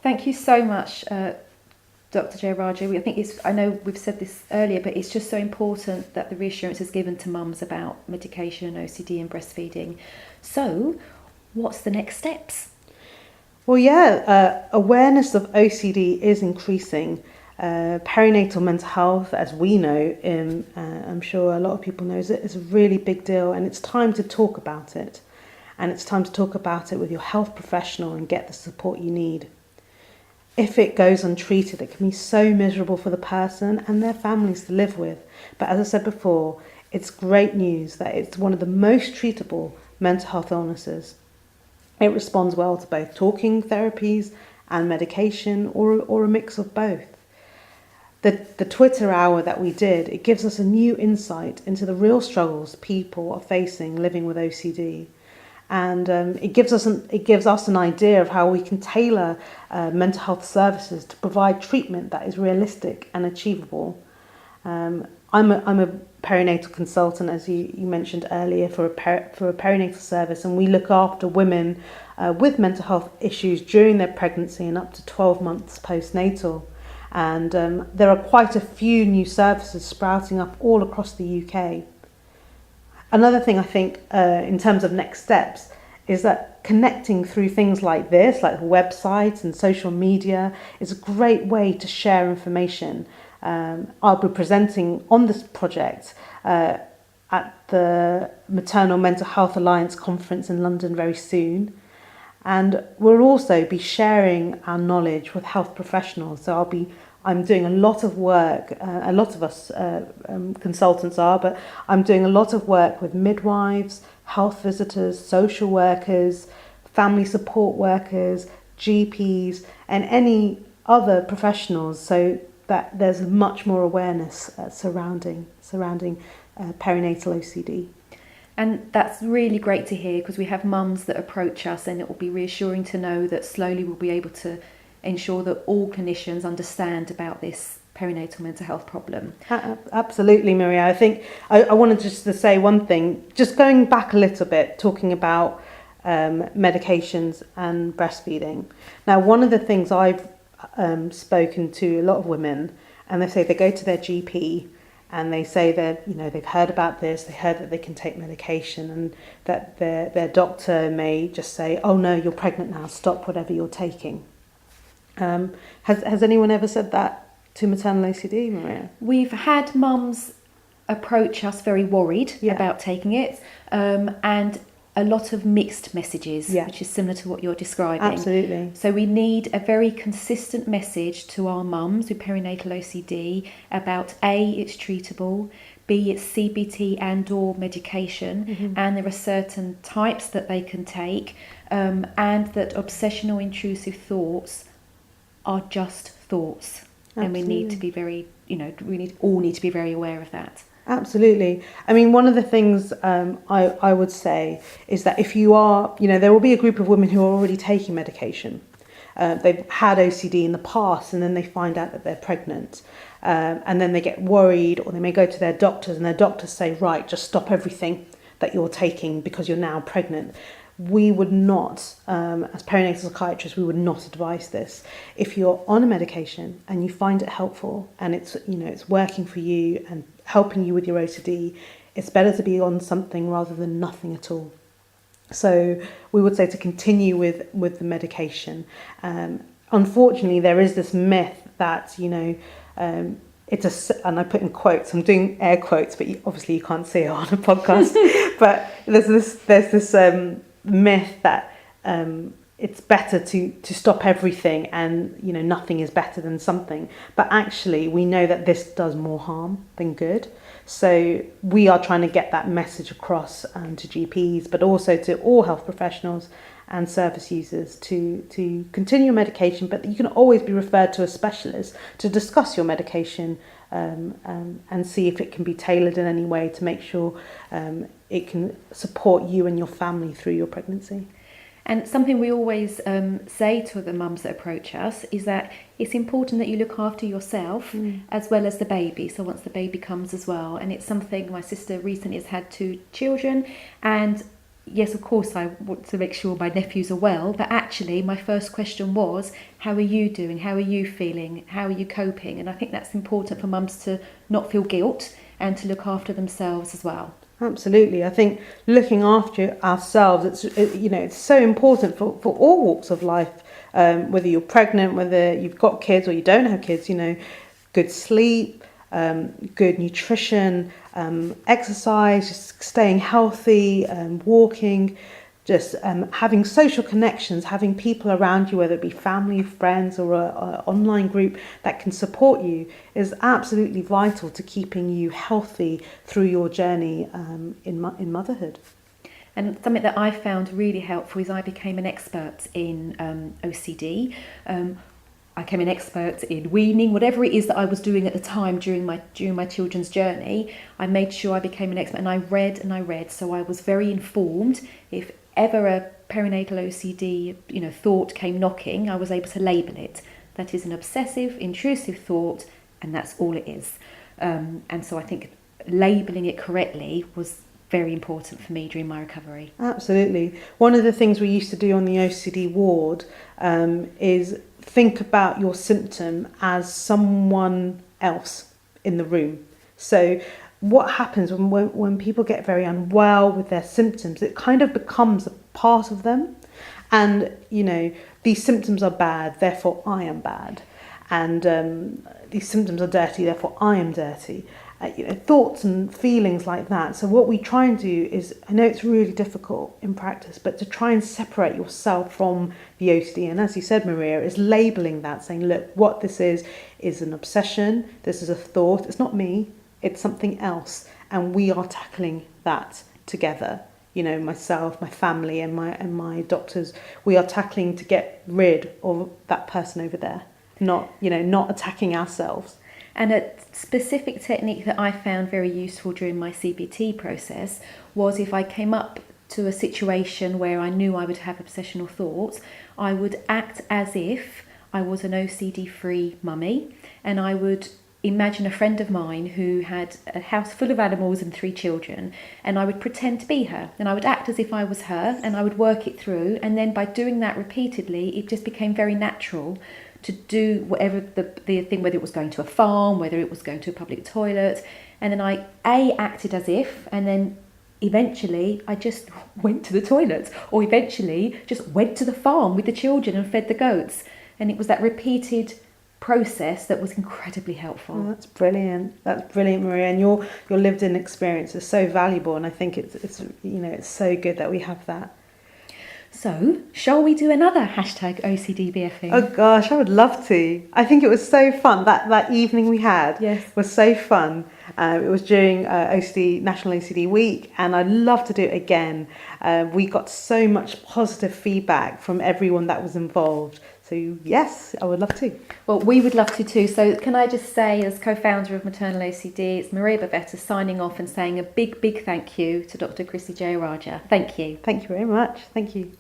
Thank you so much, Dr. Jayarajah. I know we've said this earlier, but it's just so important that the reassurance is given to mums about medication, OCD and breastfeeding. So, what's the next steps? Well, awareness of OCD is increasing. Perinatal mental health, as we know, I'm sure a lot of people know, is a really big deal, and it's time to talk about it. And it's time to talk about it with your health professional and get the support you need. If it goes untreated, it can be so miserable for the person and their families to live with. But as I said before, it's great news that it's one of the most treatable mental health illnesses. It responds well to both talking therapies and medication, or a mix of both. The Twitter hour that we did, it gives us a new insight into the real struggles people are facing living with OCD. And it gives us an idea of how we can tailor mental health services to provide treatment that is realistic and achievable. I'm a perinatal consultant, as you mentioned earlier, for a perinatal service, and we look after women with mental health issues during their pregnancy and up to 12 months postnatal. And there are quite a few new services sprouting up all across the UK. Another thing I think in terms of next steps is that connecting through things like this, like websites and social media, is a great way to share information. I'll be presenting on this project at the Maternal Mental Health Alliance conference in London very soon. And we'll also be sharing our knowledge with health professionals. So I'm doing a lot of work, a lot of us consultants are, but I'm doing a lot of work with midwives, health visitors, social workers, family support workers, GPs, and any other professionals, so that there's much more awareness surrounding perinatal OCD. And that's really great to hear, because we have mums that approach us, and it will be reassuring to know that slowly we'll be able to ensure that all clinicians understand about this perinatal mental health problem. Absolutely, Maria. I think I wanted just to say one thing, just going back a little bit, talking about medications and breastfeeding. Now, one of the things I've spoken to a lot of women, and they say they go to their GP and they say that, they've heard about this, they heard that they can take medication, and that their doctor may just say, oh no, you're pregnant now, stop whatever you're taking. Has anyone ever said that to maternal OCD, Maria? We've had mums approach us very worried about taking it, and a lot of mixed messages, which is similar to what you're describing. Absolutely. So we need a very consistent message to our mums with perinatal OCD about A, it's treatable, B, it's CBT and or medication, and there are certain types that they can take, and that obsessional intrusive thoughts are just thoughts. Absolutely. And we need to be very, we all need to be very aware of that. Absolutely. I mean, one of the things I would say is that if you are, there will be a group of women who are already taking medication. They've had OCD in the past, and then they find out that they're pregnant. And then they get worried, or they may go to their doctors, and their doctors say, right, just stop everything that you're taking because you're now pregnant. We would not, as perinatal psychiatrists, we would not advise this. If you're on a medication and you find it helpful, and it's working for you and helping you with your OCD, it's better to be on something rather than nothing at all. So we would say to continue with the medication. Unfortunately, there is this myth that, it's and I put in quotes, I'm doing air quotes, but obviously you can't see it on a podcast, but there's this myth that it's better to stop everything, and nothing is better than something, but actually we know that this does more harm than good. So we are trying to get that message across to GPs, but also to all health professionals and service users to continue medication, but you can always be referred to a specialist to discuss your medication and see if it can be tailored in any way to make sure it can support you and your family through your pregnancy. And something we always say to the mums that approach us is that it's important that you look after yourself as well as the baby. So once the baby comes as well. And it's something, my sister recently has had 2 children, and yes, of course, I want to make sure my nephews are well, but actually my first question was, how are you doing? How are you feeling? How are you coping? And I think that's important for mums to not feel guilt and to look after themselves as well. Absolutely. I think looking after ourselves, it's so important for all walks of life, whether you're pregnant, whether you've got kids or you don't have kids, good sleep, good nutrition, exercise, just staying healthy, walking, just having social connections, having people around you, whether it be family, friends, or an online group that can support you, is absolutely vital to keeping you healthy through your journey in motherhood. And something that I found really helpful is I became an expert in OCD. I became an expert in weaning, whatever it is that I was doing at the time during my children's journey. I made sure I became an expert, and I read, so I was very informed. If ever a perinatal OCD, thought came knocking, I was able to label it. That is an obsessive, intrusive thought, and that's all it is. And so I think labeling it correctly was very important for me during my recovery. Absolutely. One of the things we used to do on the OCD ward is think about your symptom as someone else in the room. So what happens when people get very unwell with their symptoms, it kind of becomes a part of them. And, these symptoms are bad, therefore I am bad. And these symptoms are dirty, therefore I am dirty. Thoughts and feelings like that. So what we try and do is, I know it's really difficult in practice, but to try and separate yourself from the OCD. And as you said, Maria, is labeling that, saying, look, what this is an obsession. This is a thought. It's not me. It's something else. And we are tackling that together. Myself, my family, and my doctors. We are tackling to get rid of that person over there. Not attacking ourselves. And a specific technique that I found very useful during my CBT process was, if I came up to a situation where I knew I would have obsessional thoughts, I would act as if I was an OCD-free mummy, and I would imagine a friend of mine who had a house full of animals and 3 children, and I would pretend to be her, and I would act as if I was her, and I would work it through, and then by doing that repeatedly, it just became very natural to do whatever the thing, whether it was going to a farm, whether it was going to a public toilet. And then I acted as if, and then eventually I just went to the toilet, or eventually just went to the farm with the children and fed the goats. And it was that repeated process that was incredibly helpful. Oh, that's brilliant, Maria. And your lived-in experience is so valuable, and I think it's so good that we have that. So, shall we do another #OCDBFing? Oh gosh, I would love to. I think it was so fun. That evening we had was so fun. It was during National OCD Week, and I'd love to do it again. We got so much positive feedback from everyone that was involved. So yes, I would love to. Well, we would love to too. So can I just say, as co-founder of Maternal OCD, it's Maria Bavetta signing off and saying a big, big thank you to Dr Chrissy Jayarajah. Thank you. Thank you very much. Thank you.